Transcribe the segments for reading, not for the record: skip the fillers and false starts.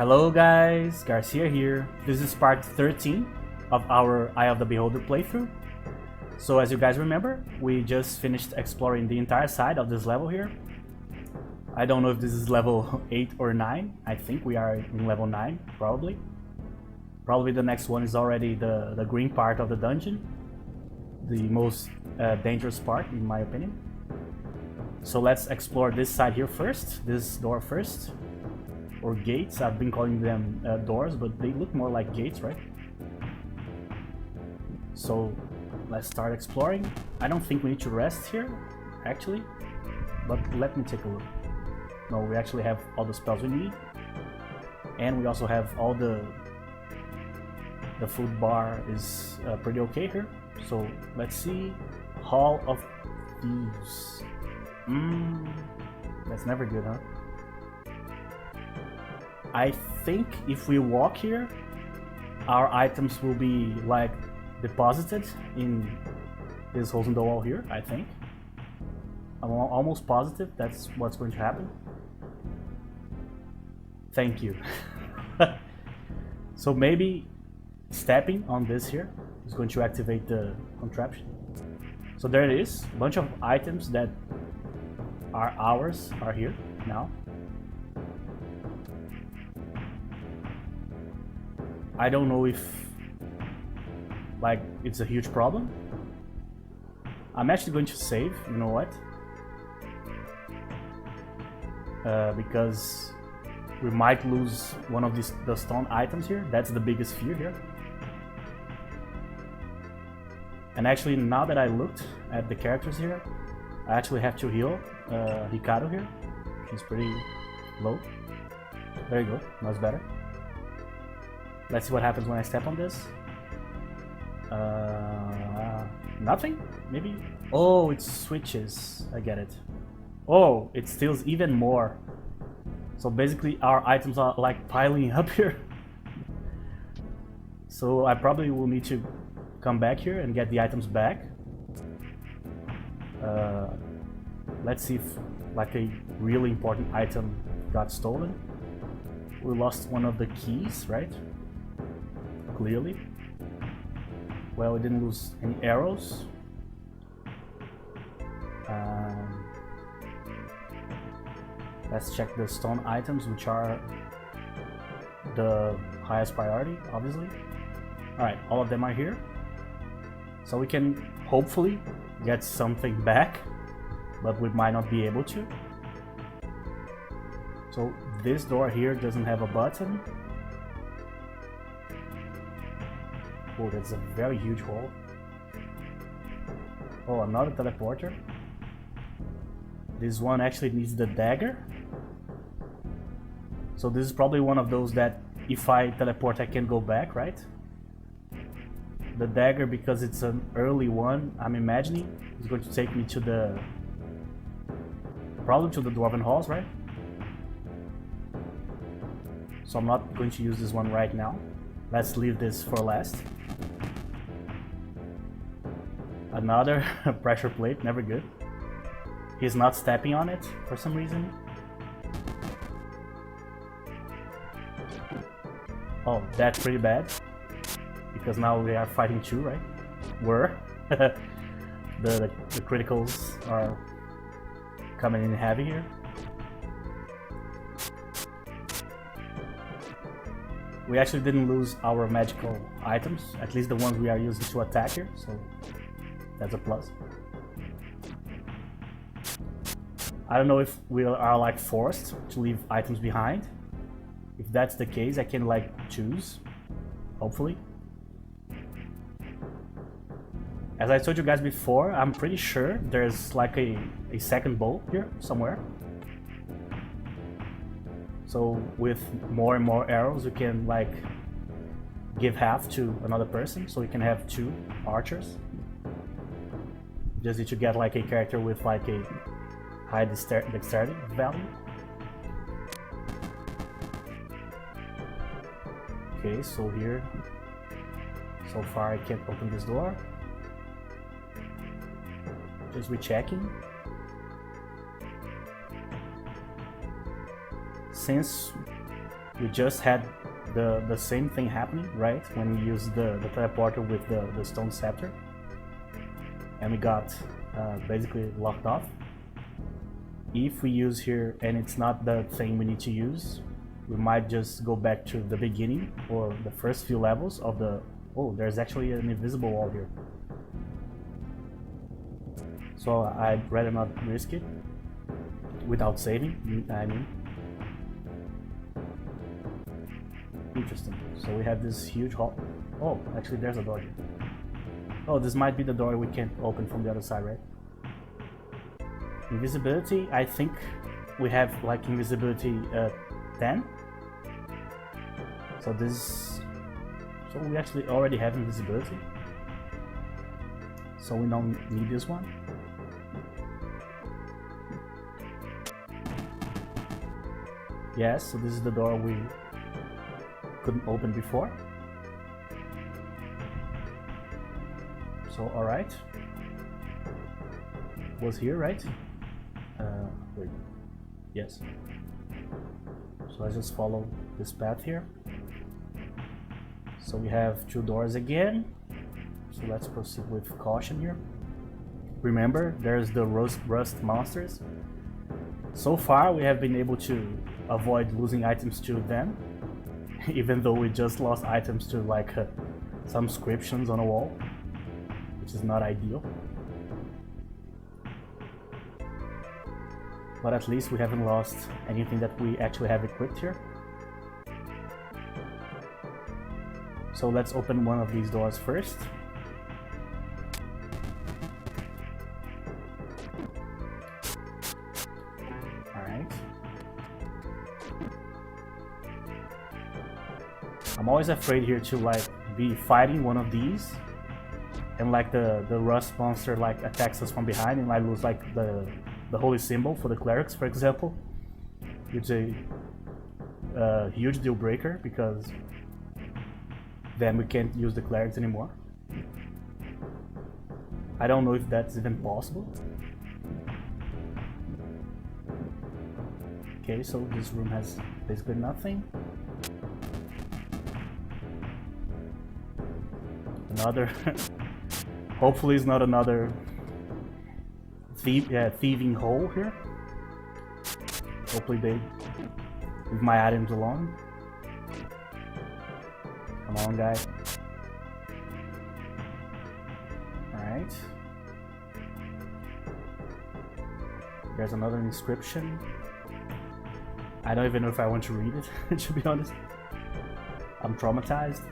Hello guys, Garcia here. This is part 13 of our Eye of the Beholder playthrough. So as you guys remember, we just finished exploring the entire side of this level here. I don't know if this is level 8 or 9. I think we are in level 9, probably. Probably the next one is already the green part of the dungeon. The most dangerous part, in my opinion. So let's explore this side here first, this door first. Or gates, I've been calling them doors, but they look more like gates, right? So let's start exploring. I don't think we need to rest here, actually, but let me take a look. No, we actually have all the spells we need, and we also have all the food bar is pretty okay here. So let's see. Hall of Thieves. That's never good, huh? I think if we walk here, our items will be like deposited in these holes in the wall here, I think. I'm almost positive that's what's going to happen. Thank you. So maybe stepping on this here is going to activate the contraption. So there it is. A bunch of items that are ours are here now. I don't know if like it's a huge problem. I'm actually going to save, you know what? Because we might lose one of the stone items here. That's the biggest fear here. And actually, now that I looked at the characters here, I actually have to heal Ricardo here. He's pretty low. There you go, that's better. Let's see what happens when I step on this. Nothing? Maybe? Oh, it switches. I get it. Oh, it steals even more. So basically our items are like piling up here. So I probably will need to come back here and get the items back. Let's see if like a really important item got stolen. We lost one of the keys, right? Clearly. Well, we didn't lose any arrows. Let's check the stone items, which are the highest priority, obviously. Alright, all of them are here. So we can hopefully get something back, but we might not be able to. So this door here doesn't have a button. Oh, that's a very huge hole. Oh, another teleporter. This one actually needs the dagger. So this is probably one of those that if I teleport I can go back, right? The dagger, because it's an early one, I'm imagining, is going to take me to the... probably to the Dwarven Halls, right? So I'm not going to use this one right now. Let's leave this for last. Another pressure plate, never good. He's not stepping on it for some reason. Oh, that's pretty bad. Because now we are fighting two, right? The criticals are coming in heavy here. We actually didn't lose our magical items, at least the ones we are using to attack here, so that's a plus. I don't know if we are like forced to leave items behind. If that's the case, I can like choose, hopefully. As I told you guys before, I'm pretty sure there's like a second bowl here somewhere. So with more and more arrows, we can like give half to another person, so we can have two archers. Just need to get like a character with like a high dexterity value. Okay, so here, so far I can't open this door. Just rechecking. Since we just had the same thing happening, right? When we used the teleporter with the stone scepter. And we got basically locked off. If we use here and it's not the thing we need to use, we might just go back to the beginning or the first few levels of the... Oh, there's actually an invisible wall here. So I'd rather not risk it without saving, I mean. Interesting. So we have this huge hall. Oh, actually there's a door here. Oh, this might be the door we can't open from the other side, right? Invisibility, I think we have like invisibility 10. So this... So we actually already have invisibility. So we don't need this one. Yes, so this is the door we couldn't open before. So alright. Was here, right? Wait. Yes. So I just follow this path here. So we have 2 doors again. So let's proceed with caution here. Remember, there's the rust monsters. So far we have been able to avoid losing items to them, even though we just lost items to like some inscriptions on a wall, which is not ideal. But at least we haven't lost anything that we actually have equipped here. So let's open one of these doors first. Alright. I'm always afraid here to like be fighting one of these and like the rust monster like attacks us from behind and I lose like the holy symbol for the clerics, for example. It's a huge deal breaker because then we can't use the clerics anymore. I don't know if that's even possible. Okay, so this room has basically nothing. Another... Hopefully it's not another thieving hole here. Hopefully they leave my items alone. Come on, guy. Alright. There's another inscription. I don't even know if I want to read it, to be honest. I'm traumatized.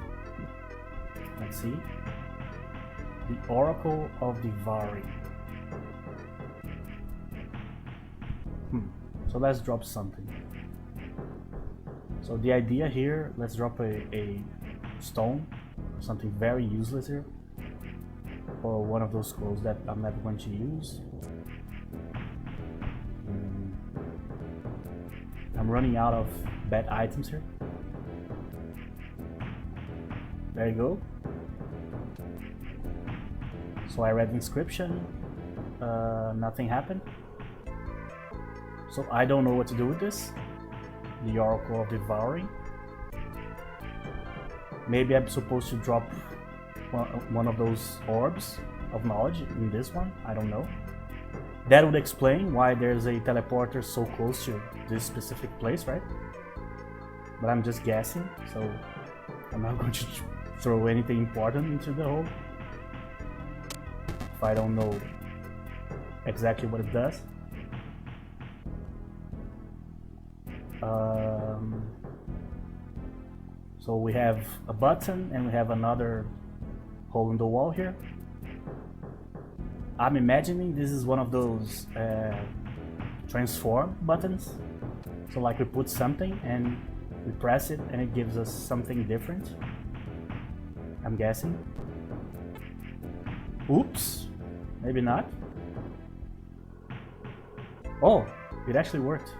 Let's see. The Oracle of Devouring. So let's drop something. So the idea here, let's drop a stone, something very useless here, or one of those scrolls that I'm not going to use. I'm running out of bad items here. There you go. So I read the inscription, nothing happened. So I don't know what to do with this. The Oracle of Devouring. Maybe I'm supposed to drop one of those orbs of knowledge in this one. I don't know. That would explain why there's a teleporter so close to this specific place, right? But I'm just guessing, so I'm not going to throw anything important into the hole if I don't know exactly what it does. So we have a button and we have another hole in the wall here. I'm imagining this is one of those transform buttons. So like we put something and we press it and it gives us something different. I'm guessing. Oops, maybe not. Oh, it actually worked.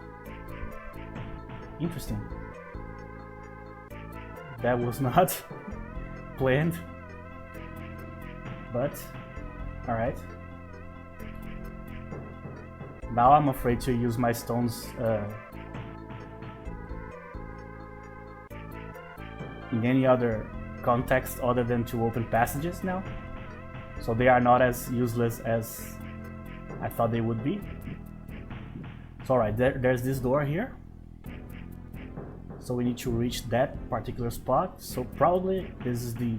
Interesting. That was not planned, but alright. Now I'm afraid to use my stones in any other context other than to open passages now. So they are not as useless as I thought they would be. So alright, there's this door here. So we need to reach that particular spot. So probably this is the...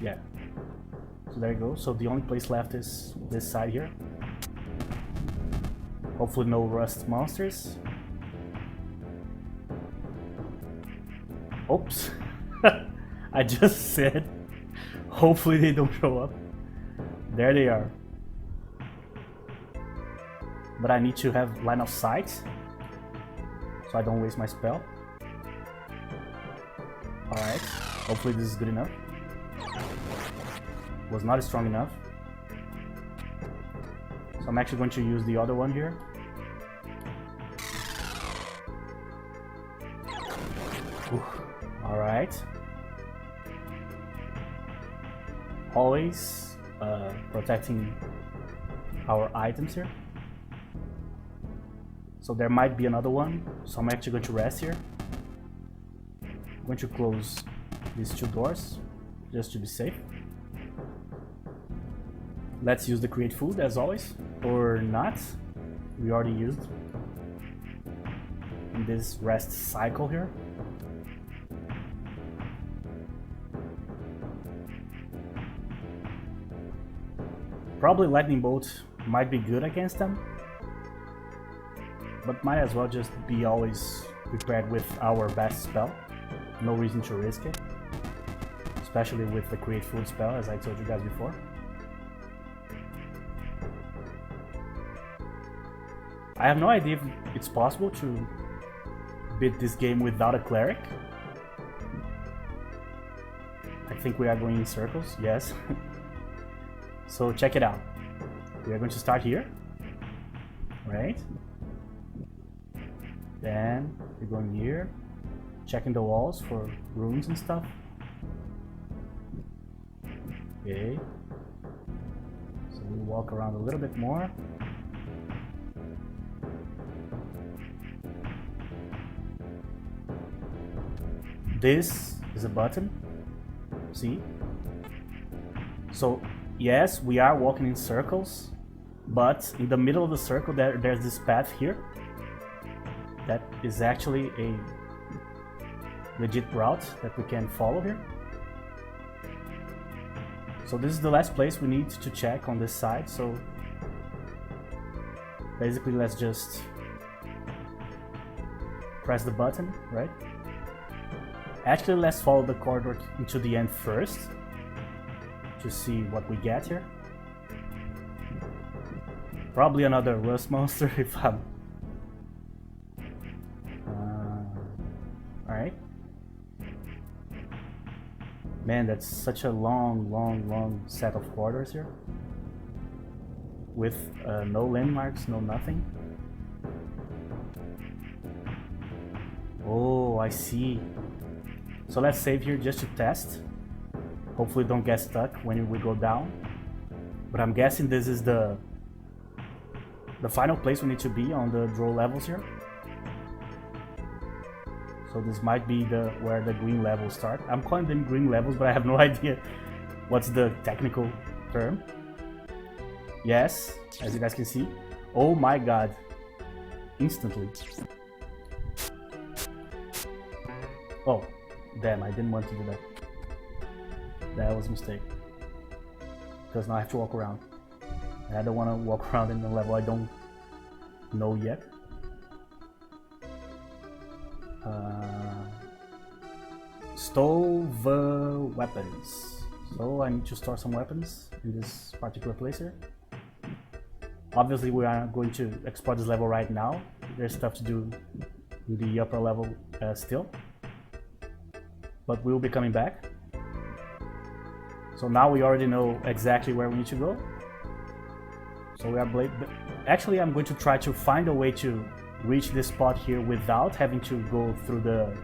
yeah. So there you go. So the only place left is this side here. Hopefully no rust monsters. Oops. I just said hopefully they don't show up. There they are. But I need to have line of sight so I don't waste my spell. Alright, hopefully this is good enough. Was not strong enough. So I'm actually going to use the other one here. Alright. Always protecting our items here. So there might be another one, so I'm actually going to rest here. I'm going to close these two doors just to be safe. Let's use the create food as always, or not. We already used in this rest cycle here. Probably lightning bolt might be good against them, but might as well just be always prepared with our best spell. No reason to risk it, especially with the create food spell, as I told you guys before. I have no idea if it's possible to beat this game without a cleric. I think we are going in circles, yes. So check it out. We are going to start here, right? Then we're going here, checking the walls for runes and stuff. Okay. So we walk around a little bit more. This is a button, see? So yes, we are walking in circles, but in the middle of the circle there's this path here. That is actually a legit route that we can follow here. So this is the last place we need to check on this side, so basically let's just press the button, right? Actually, let's follow the corridor into the end first to see what we get here. Probably another rust monster if I'm... Alright. Man, that's such a long set of corridors here. With no landmarks, no nothing. Oh, I see. So let's save here just to test. Hopefully don't get stuck when we go down. But I'm guessing this is the final place we need to be on the draw levels here. So this might be where the green levels start. I'm calling them green levels, but I have no idea what's the technical term. Yes, as you guys can see. Oh my god. Instantly. Oh, damn, I didn't want to do that. That was a mistake. Because now I have to walk around. And I don't want to walk around in a level I don't know yet. Stove weapons. So I need to store some weapons in this particular place here. Obviously we are going to explore this level right now. There's stuff to do in the upper level still. But we'll be coming back. So now we already know exactly where we need to go. So we are actually I'm going to try to find a way to reach this spot here without having to go through the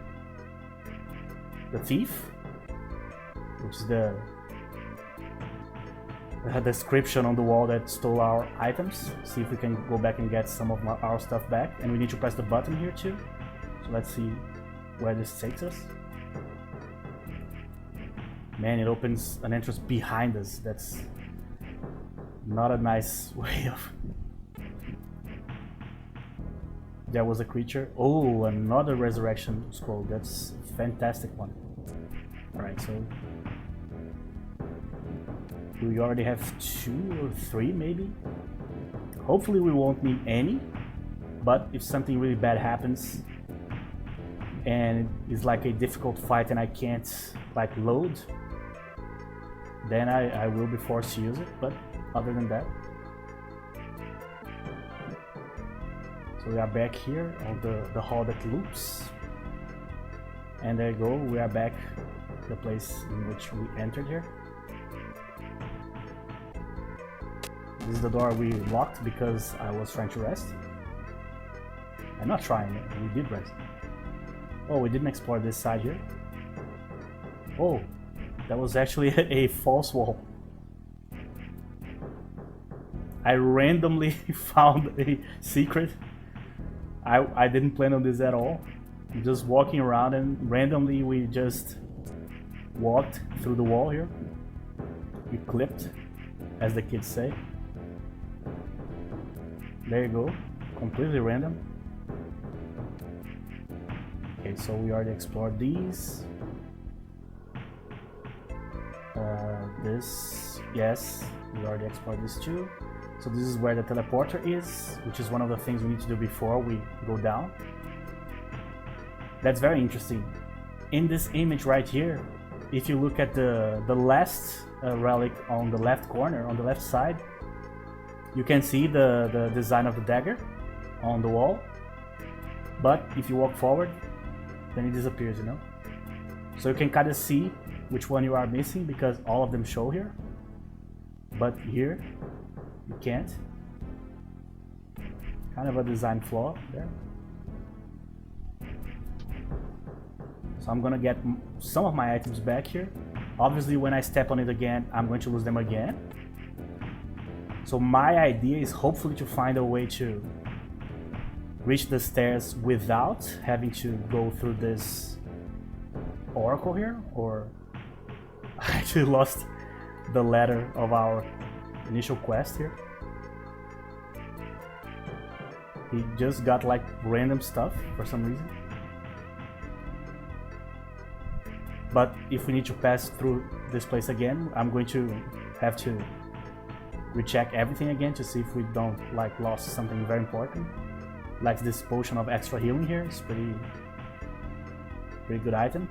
thief, which is the description on the wall that stole our items. See if we can go back and get some of our stuff back. And we need to press the button here too. So let's see where this takes us. Man, it opens an entrance behind us. That's not a nice way of... There was a creature. Oh, another resurrection scroll. That's a fantastic one. Alright, so we already have 2 or 3 maybe. Hopefully we won't need any, but if something really bad happens and it's like a difficult fight and I can't like load, then I will be forced to use it, but other than that. So we are back here on the hall that loops. And there you go, we are back the place in which we entered here. This is the door we locked because I was trying to rest. I'm not trying, we did rest. Oh, we didn't explore this side here. Oh, that was actually a false wall. I randomly found a secret. I didn't plan on this at all. I'm just walking around and randomly we just walked through the wall here. We clipped, as the kids say. There you go, completely random. Okay, so we already explored these. This, yes, we already explored this too. So this is where the teleporter is, which is one of the things we need to do before we go down. That's very interesting. In this image right here, if you look at the last relic on the left corner, on the left side, you can see the design of the dagger on the wall. But if you walk forward, then it disappears, you know? So you can kind of see which one you are missing because all of them show here. But here, you can't. Kind of a design flaw there. So I'm gonna get some of my items back here. Obviously, when I step on it again, I'm going to lose them again. So my idea is hopefully to find a way to reach the stairs without having to go through this oracle here, or I actually lost the letter of our initial quest here. He just got like random stuff for some reason. But if we need to pass through this place again, I'm going to have to recheck everything again to see if we don't like lost something very important. Like this potion of extra healing here, it's pretty good item.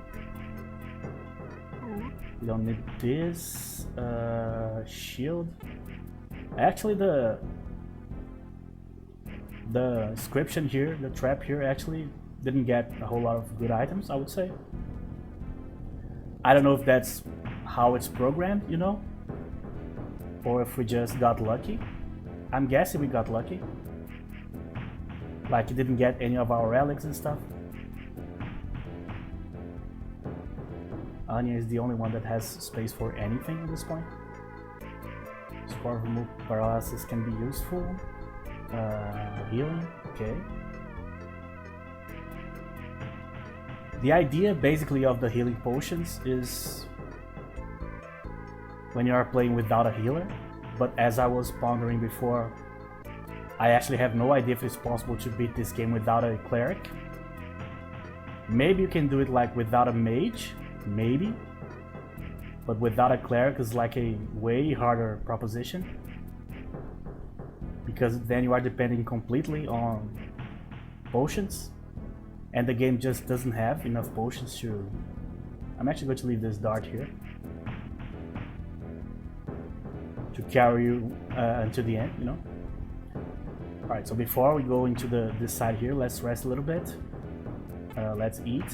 We don't need this shield. Actually, the inscription here, the trap here, actually didn't get a whole lot of good items, I would say. I don't know if that's how it's programmed, you know, or if we just got lucky. I'm guessing we got lucky. Like, it didn't get any of our relics and stuff. Anya is the only one that has space for anything at this point. Spore remove paralysis can be useful. Healing, okay. The idea basically of the healing potions is when you are playing without a healer, but as I was pondering before, I actually have no idea if it's possible to beat this game without a cleric. Maybe you can do it like without a mage, maybe, but without a cleric is like a way harder proposition, because then you are depending completely on potions, and the game just doesn't have enough potions to... I'm actually going to leave this dart here to carry you until the end, you know. Alright, so before we go into this side here, let's rest a little bit. Let's eat.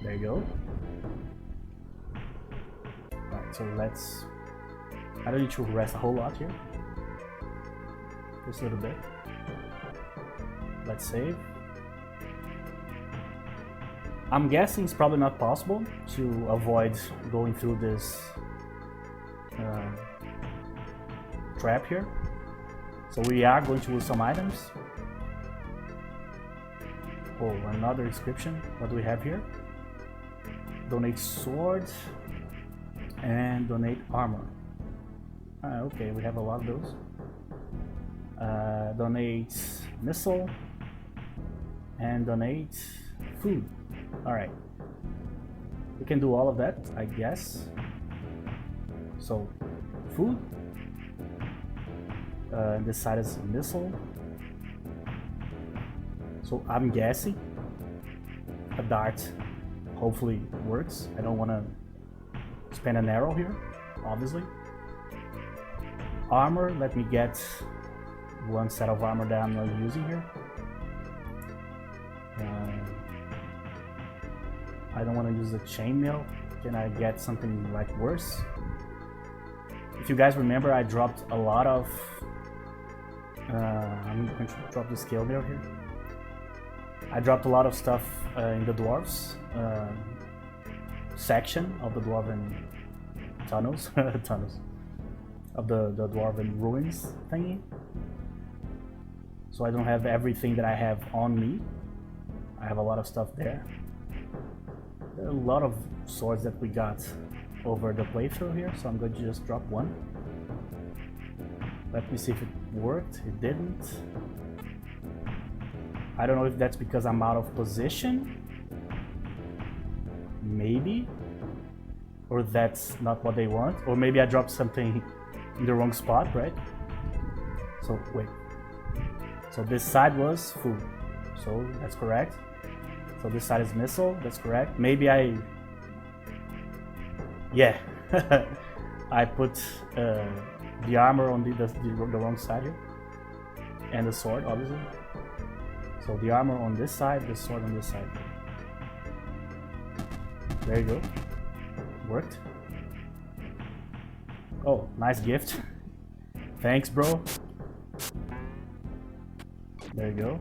There you go. Alright, so let's... I don't need to rest a whole lot here. Just a little bit. Let's save. I'm guessing it's probably not possible to avoid going through this trap here. So we are going to lose some items. Oh, another inscription. What do we have here? Donate sword and donate armor. Okay, we have a lot of those. Donate missile and donate food. Alright. We can do all of that, I guess. So, food. This side is missile. So I'm guessing a dart hopefully works. I don't want to spend an arrow here, obviously. Armor, let me get one set of armor that I'm not using here. I don't want to use the chainmail. Can I get something like worse? If you guys remember, I dropped a lot of... I'm going to drop the scale mail here. I dropped a lot of stuff in the dwarves section of the dwarven tunnels, of the dwarven ruins thingy. So I don't have everything that I have on me. I have a lot of stuff there. There are a lot of swords that we got over the playthrough here, so I'm going to just drop one. Let me see if it worked. It didn't. I don't know if that's because I'm out of position. Maybe. Or that's not what they want. Or maybe I dropped something in the wrong spot, right? So, wait. So this side was food. So, that's correct. So this side is missile. That's correct. Maybe I... Yeah. I put the armor on the wrong side here. And the sword, obviously. So the armor on this side, the sword on this side. There you go. Worked. Oh, nice gift. Thanks, bro. There you go.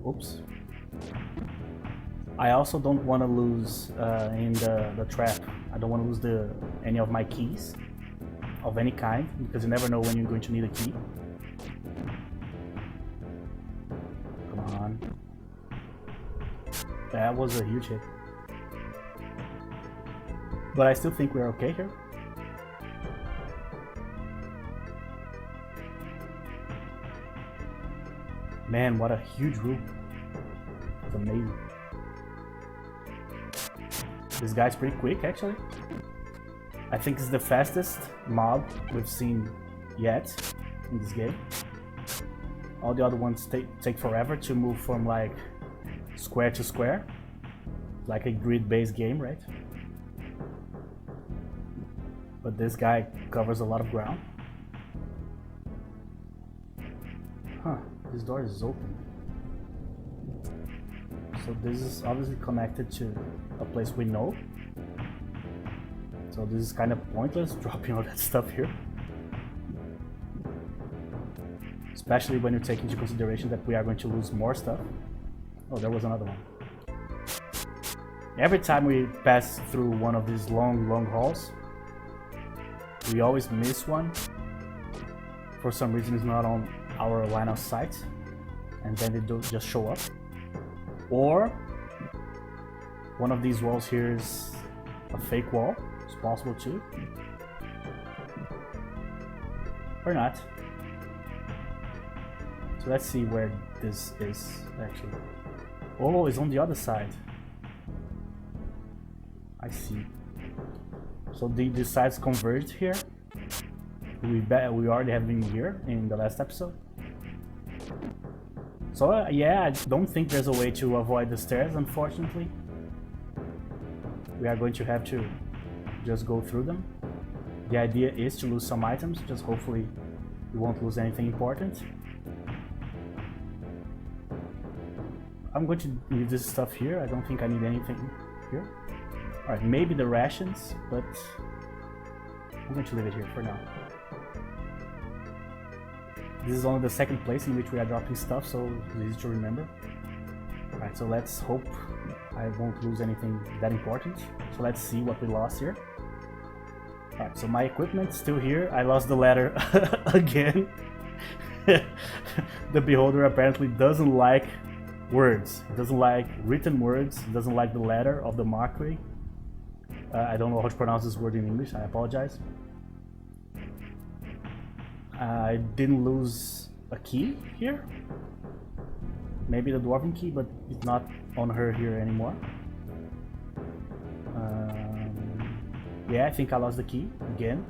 Oops. I also don't want to lose in the trap. I don't want to lose any of my keys of any kind, because you never know when you're going to need a key. Come on. That was a huge hit. But I still think we're okay here. Man, what a huge room. It's amazing. This guy's pretty quick, actually. I think it's the fastest mob we've seen yet in this game. All the other ones take forever to move from like square to square, like a grid-based game, right? But this guy covers a lot of ground. Huh, this door is open. So this is obviously connected to a place we know. So this is kind of pointless, dropping all that stuff here. Especially when you take into consideration that we are going to lose more stuff. Oh, there was another one. Every time we pass through one of these long halls, we always miss one. For some reason it's not on our line of sight, and then they don't just show up. Or one of these walls here is a fake wall. It's possible too. Or not. So let's see where this is actually. Oh, it's on the other side. I see. So these sides converged here. We already have been here in the last episode. So yeah, I don't think there's a way to avoid the stairs, unfortunately. We are going to have to just go through them. The idea is to lose some items, just hopefully we won't lose anything important. I'm going to leave this stuff here. I don't think I need anything here. Alright, maybe the rations, but I'm going to leave it here for now. This is only the second place in which we are dropping stuff, so it's easy to remember. Alright, so let's hope I won't lose anything that important. So let's see what we lost here. Alright, so my equipment's still here. I lost the ladder again. The beholder apparently doesn't like words. He doesn't like written words. He doesn't like the letter of the mockery. I don't know how to pronounce this word in English. I apologize. I didn't lose a key here. Maybe the dwarven key, but it's not on her here anymore. Yeah, I think I lost the key again.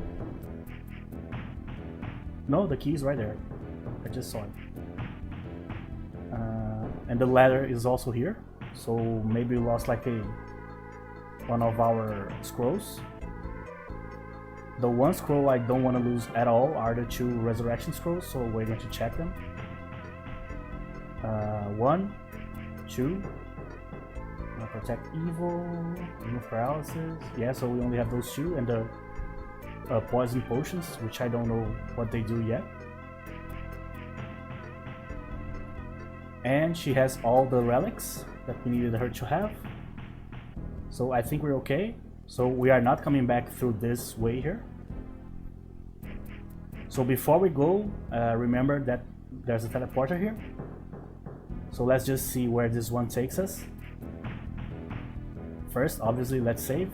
No, the key is right there. I just saw it. And the ladder is also here. So maybe we lost like one of our scrolls. The one scroll I don't want to lose at all are the 2 resurrection scrolls, so we're going to check them. 1, 2. Protect evil, remove paralysis. Yeah, so we only have those 2, and the poison potions, which I don't know what they do yet. And she has all the relics that we needed her to have. So I think we're okay. So we are not coming back through this way here. So before we go, remember that there's a teleporter here. So let's just see where this one takes us. First, obviously, let's save,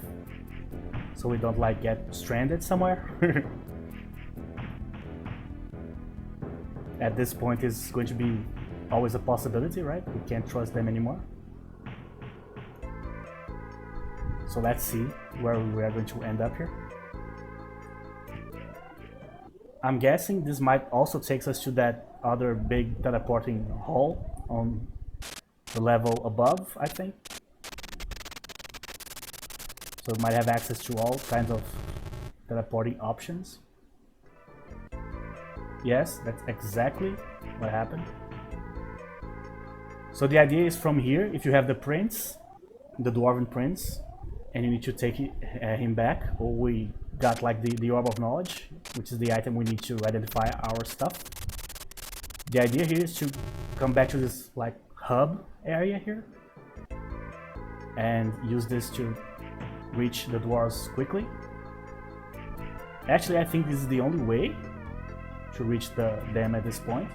so we don't like get stranded somewhere. At this point, it's going to be always a possibility, right? We can't trust them anymore. So let's see where we are going to end up here. I'm guessing this might also take us to that other big teleporting hall on the level above, I think. So it might have access to all kinds of teleporting options. Yes, that's exactly what happened. So the idea is from here, if you have the prince, the dwarven prince, and you need to take him back, or we got like the orb of knowledge, which is the item we need to identify our stuff. The idea here is to come back to this like hub area here and use this to reach the dwarves quickly. Actually, I think this is the only way to reach them at this point,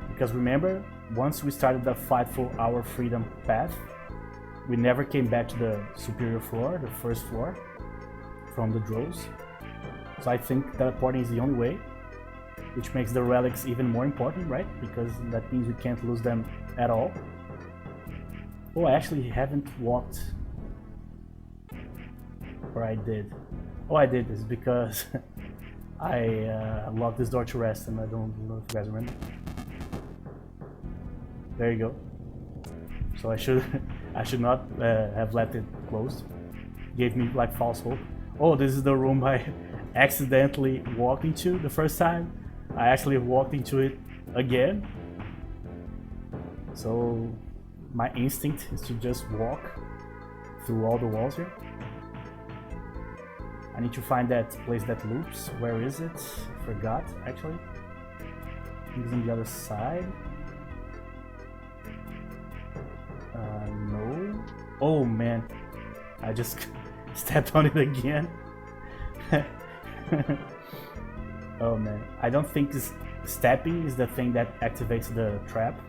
because remember, once we started the fight for our freedom path, we never came back to the superior floor, the first floor from the droves. So I think teleporting is the only way, which makes the relics even more important, right? Because that means we can't lose them at all. Oh, I actually haven't walked. Or I did. Oh, I did this because I locked this door to rest, and I don't know if you guys remember. There you go. So I should not have left it closed. Gave me like false hope. Oh, this is the room I accidentally walked into the first time. I actually walked into it again. So my instinct is to just walk through all the walls here. I need to find that place that loops. Where is it? I forgot, actually. I think it's on the other side. No. Oh man, I just stepped on it again. Oh man, I don't think this stepping is the thing that activates the trap.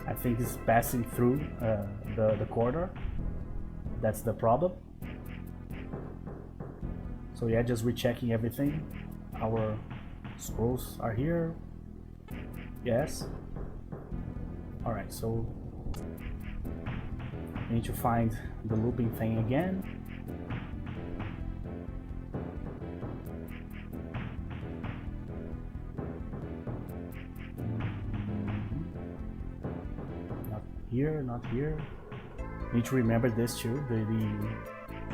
I think it's passing through the corridor. That's the problem. So yeah, just rechecking everything. Our scrolls are here. Yes. Alright, so we need to find the looping thing again. Not here, not here. Need to remember this too. The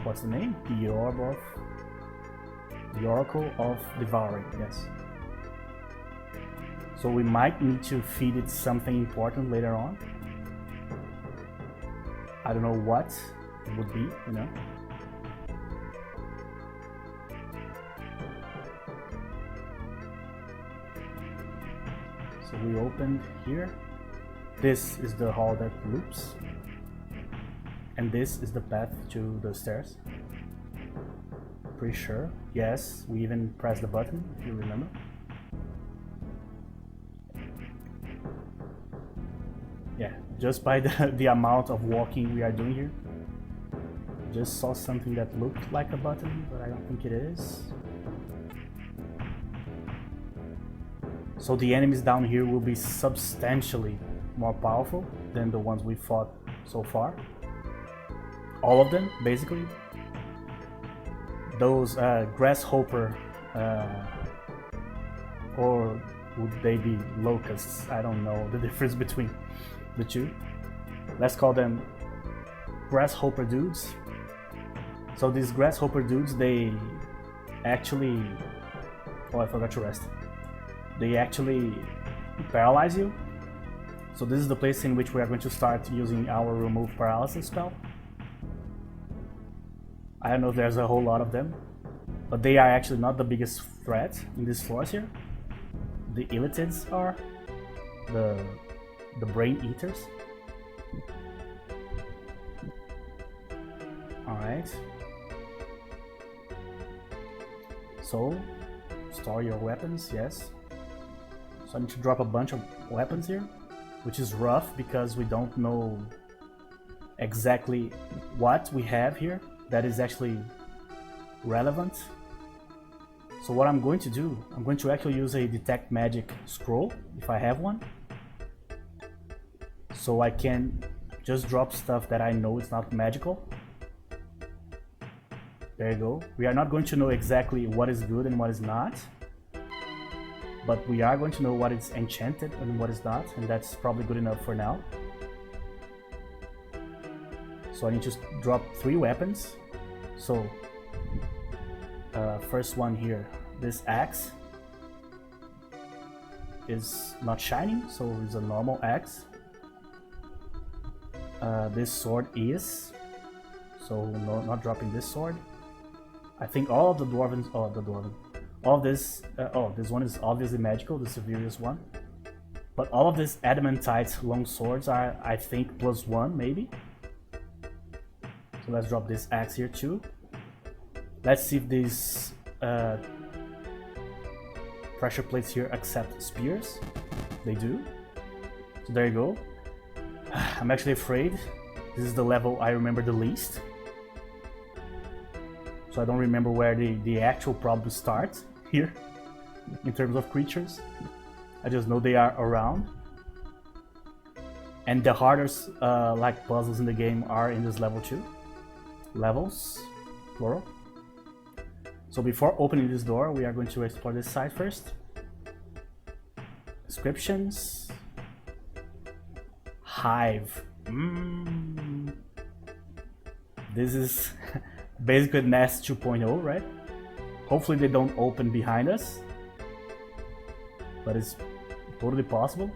what's the name? The Oracle of Devouring. Yes. So we might need to feed it something important later on. I don't know what it would be, you know. So we opened here. This is the hall that loops. And this is the path to the stairs. Pretty sure. Yes, we even pressed the button, if you remember. Yeah, just by the amount of walking we are doing here. Just saw something that looked like a button, but I don't think it is. So the enemies down here will be substantially more powerful than the ones we fought so far. All of them, basically. Those grasshopper, or would they be locusts? I don't know the difference between the two. Let's call them grasshopper dudes. So these grasshopper dudes, they actually... Oh, I forgot to rest. They actually paralyze you. So this is the place in which we are going to start using our remove paralysis spell. I don't know if there's a whole lot of them, but they are actually not the biggest threat in these floors here. The illitids are, the brain eaters. Alright. So, store your weapons, yes. So I need to drop a bunch of weapons here, which is rough because we don't know exactly what we have here that is actually relevant. So what I'm going to do, I'm going to actually use a detect magic scroll, if I have one. So I can just drop stuff that I know is not magical. There you go. We are not going to know exactly what is good and what is not, but we are going to know what is enchanted and what is not, and that's probably good enough for now. So I need to drop 3 weapons. So first one here, this axe is not shining, so it's a normal axe. This sword is, so no, not dropping this sword. I think all of the dwarven, all of this, this one is obviously magical, the Severius one. But all of these adamantite long swords are, I think, +1 maybe. So let's drop this axe here too. Let's see if these pressure plates here accept spears. They do. So there you go. I'm actually afraid. This is the level I remember the least. So I don't remember where the actual problem starts here in terms of creatures. I just know they are around. And the hardest like puzzles in the game are in this level too. Levels, plural. So before opening this door, we are going to explore this side first. Descriptions. Hive. This is basically SNES 2.0, right? Hopefully they don't open behind us, but it's totally possible.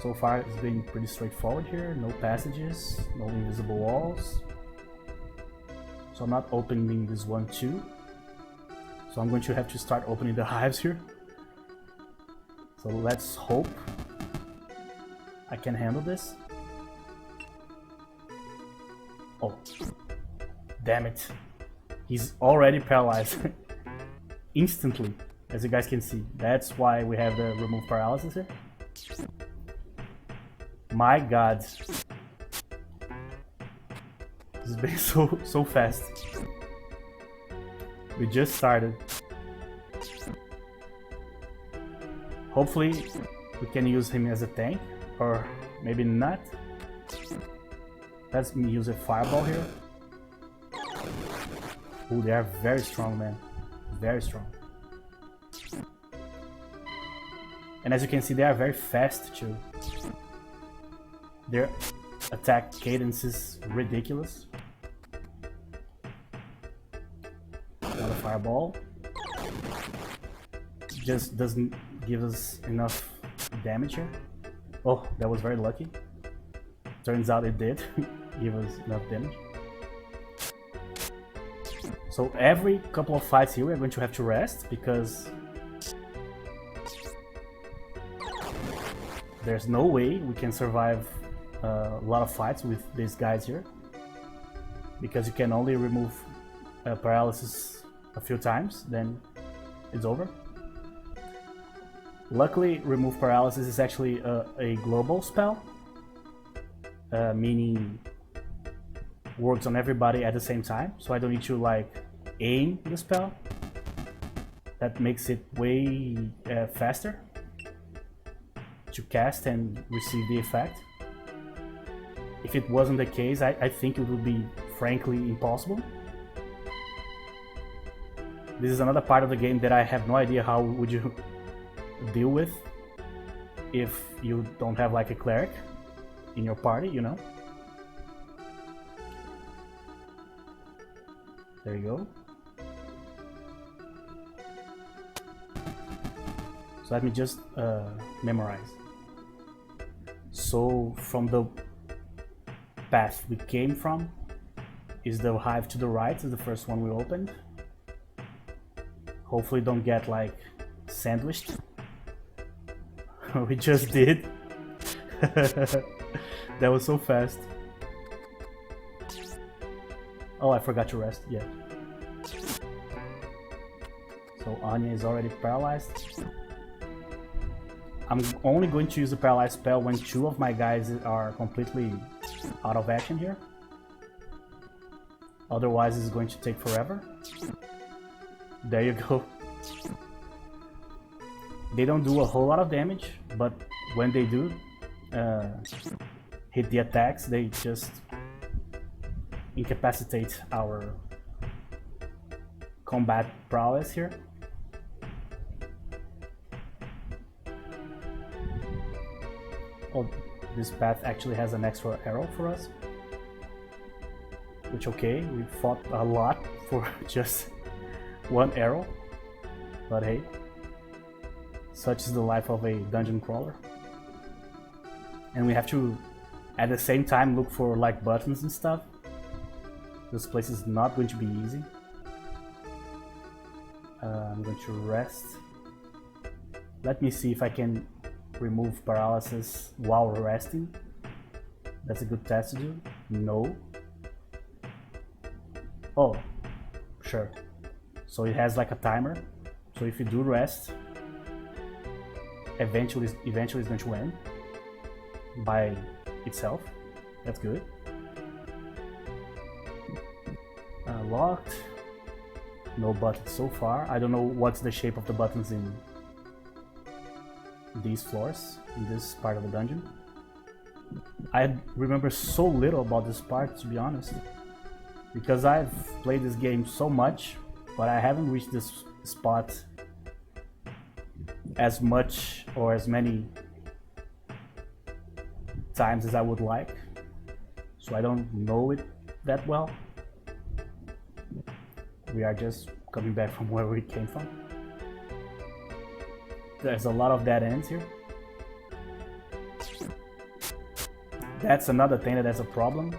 So far it's been pretty straightforward here, no passages, no invisible walls. So I'm not opening this one too. So I'm going to have to start opening the hives here. So let's hope I can handle this. Oh, damn it. He's already paralyzed instantly, as you guys can see. That's why we have the remove paralysis here. My god. This has been so fast. We just started. Hopefully we can use him as a tank, or maybe not. Let's use a fireball here. Oh, they are very strong, man. Very strong. And as you can see, they are very fast too. Their attack cadence is ridiculous. Another fireball. Just doesn't give us enough damage here. Oh, that was very lucky. Turns out it did give us enough damage. So every couple of fights here we're going to have to rest, because there's no way we can survive a lot of fights with these guys here, because you can only remove paralysis a few times, then it's over. Luckily, remove paralysis is actually a global spell, meaning works on everybody at the same time, so I don't need to like aim the spell. That makes it way faster to cast and receive the effect. If it wasn't the case, I think it would be frankly impossible. This is another part of the game that I have no idea how would you deal with if you don't have like a cleric in your party, you know? There you go. So let me just memorize. So from the path we came from is the hive to the right, is the first one we opened. Hopefully don't get like sandwiched. We just did. That was so fast. Oh, I forgot to rest. Yeah. So Anya is already paralyzed. I'm only going to use the paralyzed spell when two of my guys are completely out of action here. Otherwise it's going to take forever. There you go. They don't do a whole lot of damage, but when they do hit the attacks, they just incapacitate our combat prowess here. Oh, this path actually has an extra arrow for us. Which, okay, we fought a lot for just one arrow. But hey, such is the life of a dungeon crawler. And we have to, at the same time, look for like buttons and stuff. This place is not going to be easy. I'm going to rest. Let me see if I can remove paralysis while resting. That's a good test to do. No. Oh, sure. So it has like a timer. So if you do rest, eventually it's going to end by itself. That's good. Locked. No buttons so far. I don't know what's the shape of the buttons in these floors, in this part of the dungeon. I remember so little about this part, to be honest, because I've played this game so much, but I haven't reached this spot as much or as many times as I would like, so I don't know it that well. We are just coming back from where we came from. There's a lot of dead ends here. That's another thing that's a problem.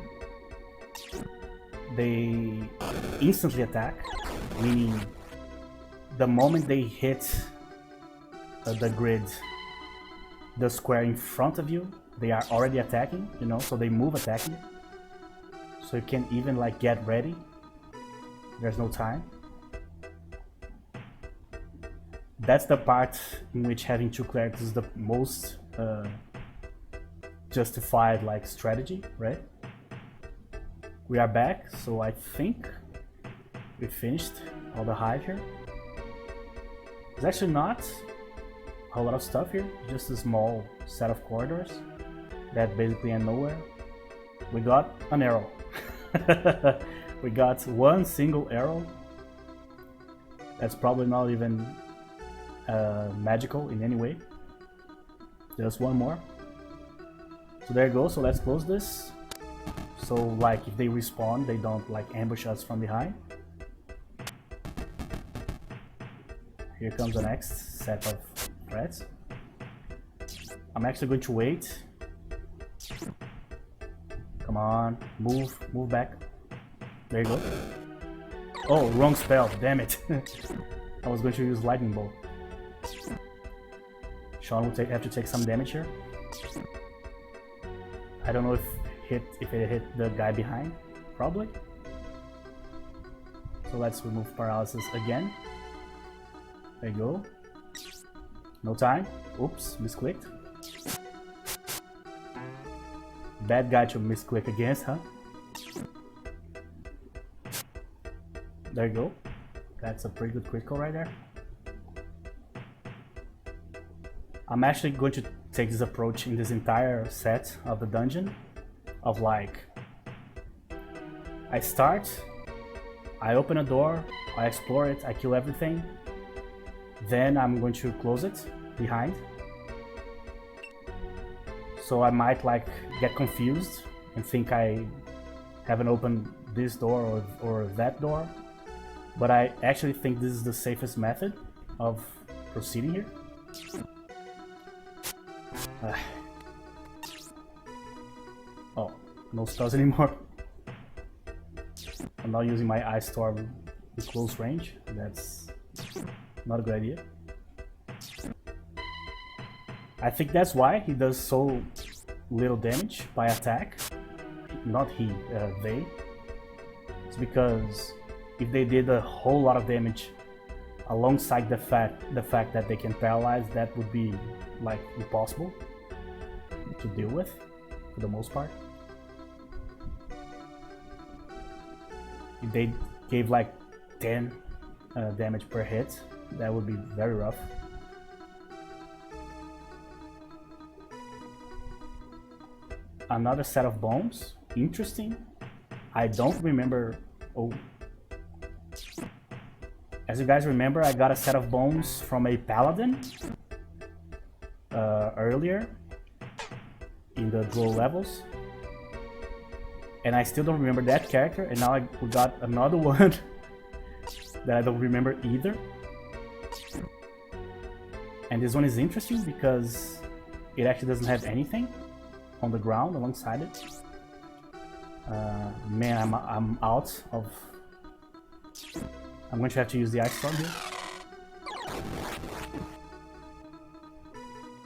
They instantly attack, meaning the moment they hit the grid, the square in front of you, they are already attacking, you know, so they move attacking. So you can't even like get ready. There's no time. That's the part in which having two clerics is the most justified like strategy, right? We are back, so I think we finished all the hive here. There's actually not a lot of stuff here, just a small set of corridors that basically end nowhere. We got an arrow. We got one single arrow. That's probably not even magical in any way. Just one more. So there you go, so let's close this. So like if they respawn, they don't like ambush us from behind. Here comes the next set of threats. I'm actually going to wait. Come on, move back. There you go. Oh, wrong spell, damn it. I was going to use lightning bolt. Sean will have to take some damage here. I don't know if it hit the guy behind, probably. So let's remove paralysis again. There you go. No time. Oops, misclicked. Bad guy to misclick against, huh? There you go. That's a pretty good critical right there. I'm actually going to take this approach in this entire set of the dungeon. Of like, I start, I open a door, I explore it, I kill everything. Then I'm going to close it behind. So I might like get confused and think I haven't opened this door or that door. But I actually think this is the safest method of proceeding here. Oh, no spells anymore. I'm not using my Ice Storm in close range. That's not a good idea. I think that's why he does so little damage by attack. Not he, they. It's because if they did a whole lot of damage alongside the fact that they can paralyze, that would be like impossible to deal with for the most part. If they gave like 10 damage per hit, that would be very rough. Another set of bombs. Interesting. I don't remember. Oh. As you guys remember, I got a set of bombs from a paladin earlier in the draw levels. And I still don't remember that character, and now we got another one that I don't remember either. And this one is interesting because it actually doesn't have anything on the ground alongside it. Man, I'm out of... I'm going to have to use the Ice Storm here.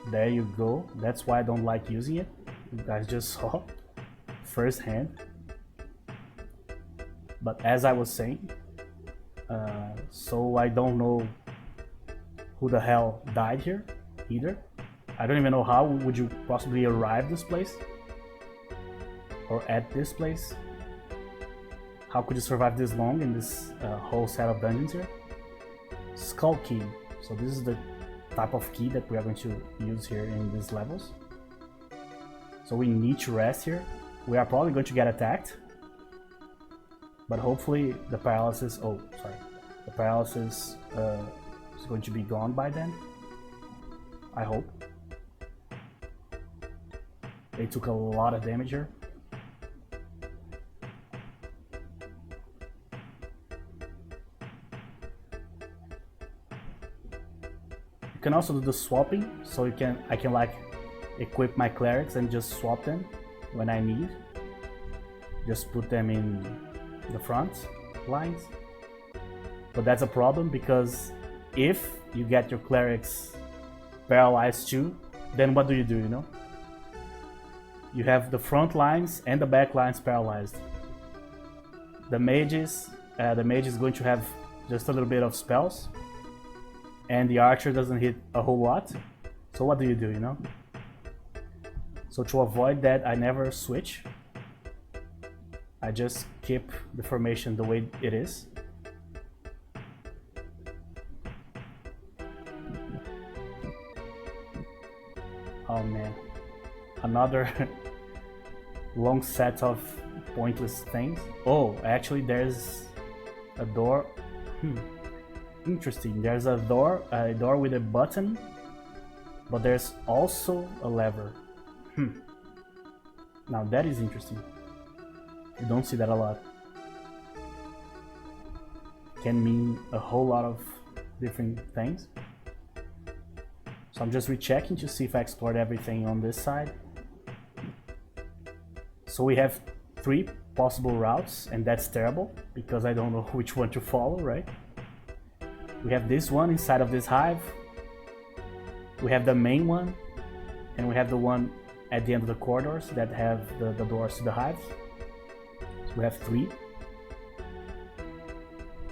There you go. That's why I don't like using it. You guys just saw firsthand. But as I was saying, so I don't know who the hell died here either. I don't even know how would you possibly arrive this place or at this place. How could you survive this long in this whole set of dungeons here? Skull key. So this is the type of key that we are going to use here in these levels. So we need to rest here. We are probably going to get attacked, but hopefully the paralysis, the paralysis is going to be gone by then. I hope. They took a lot of damage here. You can also do the swapping, so I can like equip my clerics and just swap them when I need. Just put them in the front lines. But that's a problem because if you get your clerics paralyzed too, then what do, you know? You have the front lines and the back lines paralyzed. The mage is going to have just a little bit of spells, and the archer doesn't hit a whole lot. So what do, you know? So to avoid that, I never switch. I just keep the formation the way it is. Oh man, another long set of pointless things. Oh, actually there's a door. Interesting, there's a door with a button, but there's also a lever. Now that is interesting. You don't see that a lot. Can mean a whole lot of different things. So I'm just rechecking to see if I explored everything on this side. So we have 3 possible routes, and that's terrible because I don't know which one to follow, right? We have this one inside of this hive. We have the main one, and we have the one at the end of the corridors that have the doors to the hives. So we have 3.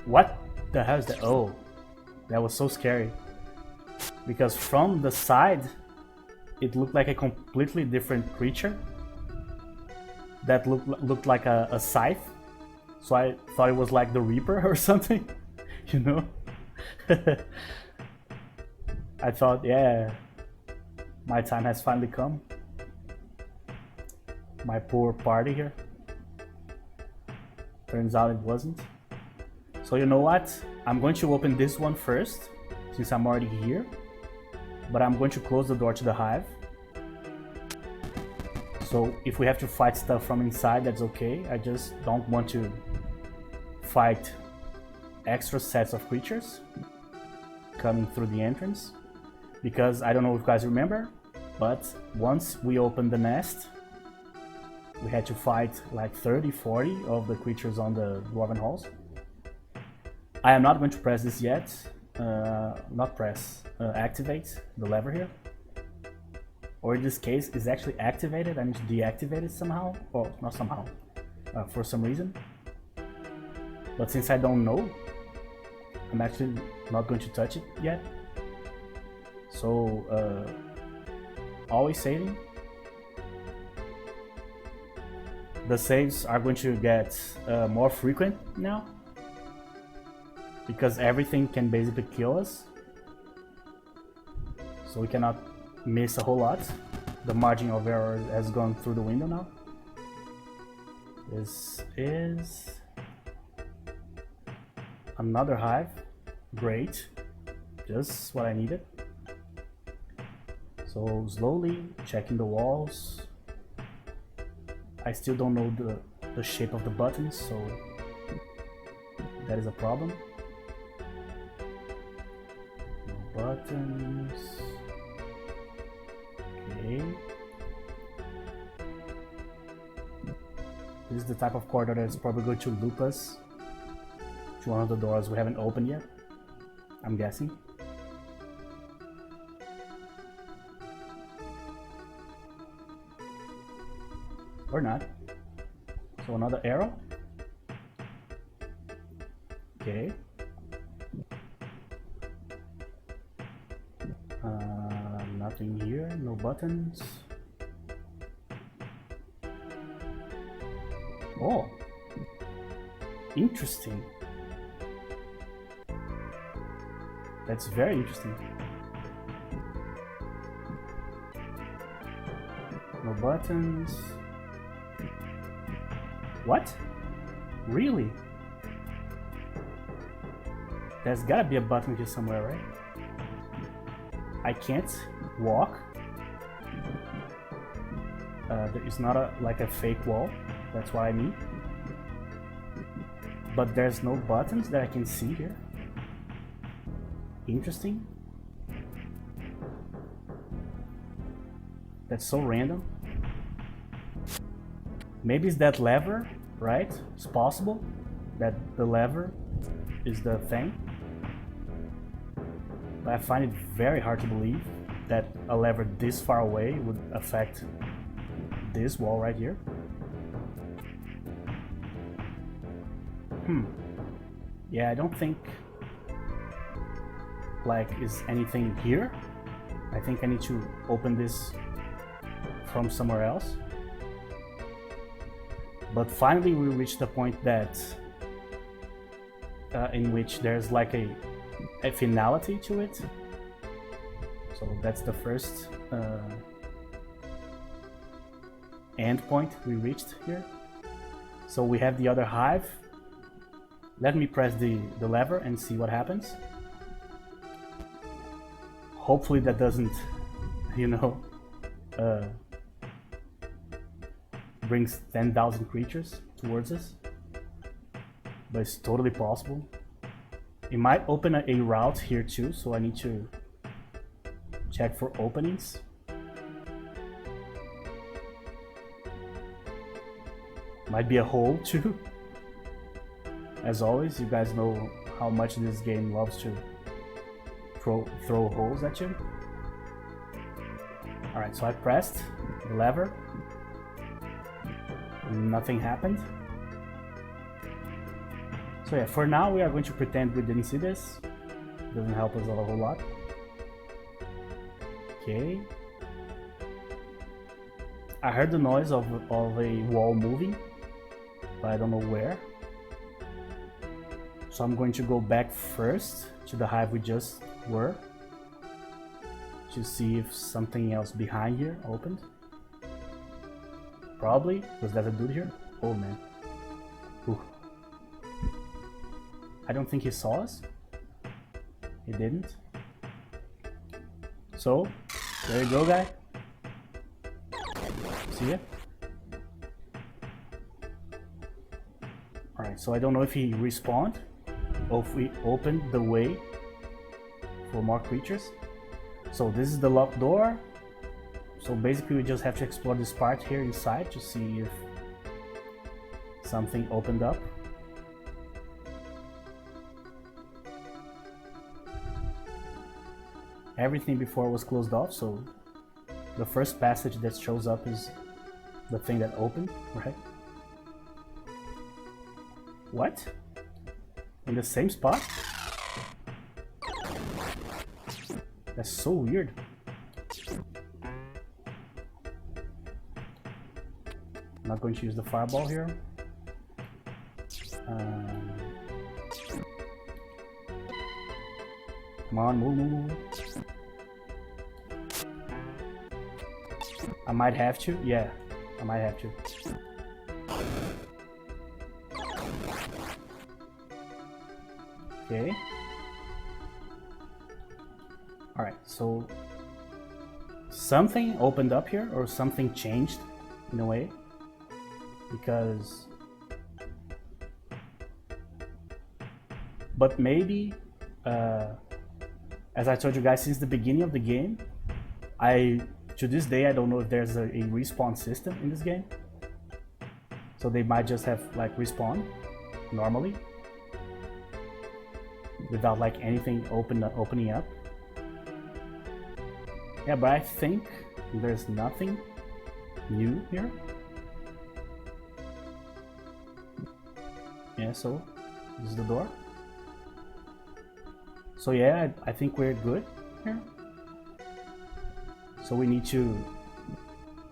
What the hell is that? Oh, that was so scary. Because from the side, it looked like a completely different creature that looked like a scythe. So I thought it was like the Reaper or something, you know? I thought, yeah, my time has finally come. My poor party here. Turns out it wasn't. So you know what? I'm going to open this one first, since I'm already here. But I'm going to close the door to the hive. So if we have to fight stuff from inside, that's okay. I just don't want to fight extra sets of creatures coming through the entrance. Because I don't know if you guys remember, but once we opened the nest, we had to fight like 30, 40 of the creatures on the dwarven halls. I am not going to press this yet. Activate the lever here. Or in this case, it's actually activated. I need to deactivate it somehow. Or not somehow. For some reason. But since I don't know, I'm actually not going to touch it yet. So, always saving. The saves are going to get more frequent now, because everything can basically kill us, so we cannot miss a whole lot. The margin of error has gone through the window now. This is another hive. Great, just what I needed. So slowly checking the walls. I still don't know the shape of the buttons, so that is a problem. No buttons. Okay. This is the type of corridor that is probably going to loop us to one of the doors we haven't opened yet, I'm guessing. Or not. So another arrow. Okay. Nothing here, no buttons. Oh, interesting. That's very interesting. No buttons. What? Really? There's gotta be a button here somewhere, right? I can't walk. There is not like a fake wall. That's what I mean. But there's no buttons that I can see here. Interesting. That's so random. Maybe it's that lever, right? It's possible that the lever is the thing. But I find it very hard to believe that a lever this far away would affect this wall right here. Yeah, I don't think like is anything here. I think I need to open this from somewhere else. But finally we reached the point that in which there's like a finality to it. So that's the first end point we reached here. So we have the other hive. Let me press the lever and see what happens. Hopefully that doesn't, you know, brings 10,000 creatures towards us. But it's totally possible. It might open a route here too, so I need to check for openings. Might be a hole too. As always, you guys know how much this game loves to throw holes at you. Alright, so I pressed the lever. Nothing happened. So yeah, for now we are going to pretend we didn't see this. Doesn't help us a whole lot. Okay. I heard the noise of a wall moving, but I don't know where. So I'm going to go back first to the hive we just were to see if something else behind here opened. Probably, because there's a dude here. Oh man. Ooh. I don't think he saw us. He didn't. So, there you go, guy. See ya. Alright, so I don't know if he respawned or if we opened the way for more creatures. So this is the locked door. So basically we just have to explore this part here inside to see if something opened up. Everything before was closed off, so the first passage that shows up is the thing that opened, right? What? In the same spot? That's so weird. I'm not going to use the fireball here. Come on, move. I might have to. Yeah, I might have to. Okay. Alright, so something opened up here, or something changed in a way, because but maybe as I told you guys since the beginning of the game, to this day I don't know if there's a respawn system in this game, so they might just have like respawn normally without like anything opening up. Yeah, but I think there's nothing new here. Yeah, so this is the door. So yeah, I think we're good here. So we need to...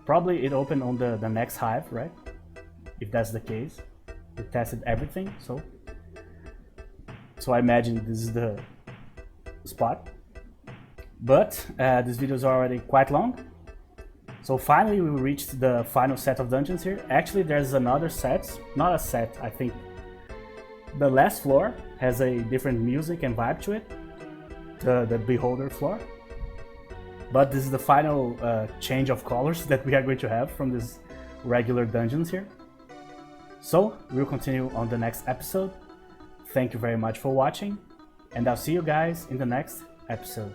Probably it opened on the next hive, right? If that's the case. We tested everything, so I imagine this is the spot. But this video is already quite long. So finally we reached the final set of dungeons here. Actually there's another set, not a set, I think. The last floor has a different music and vibe to it. The Beholder floor. But this is the final change of colors that we are going to have from these regular dungeons here. So we'll continue on the next episode. Thank you very much for watching, and I'll see you guys in the next episode.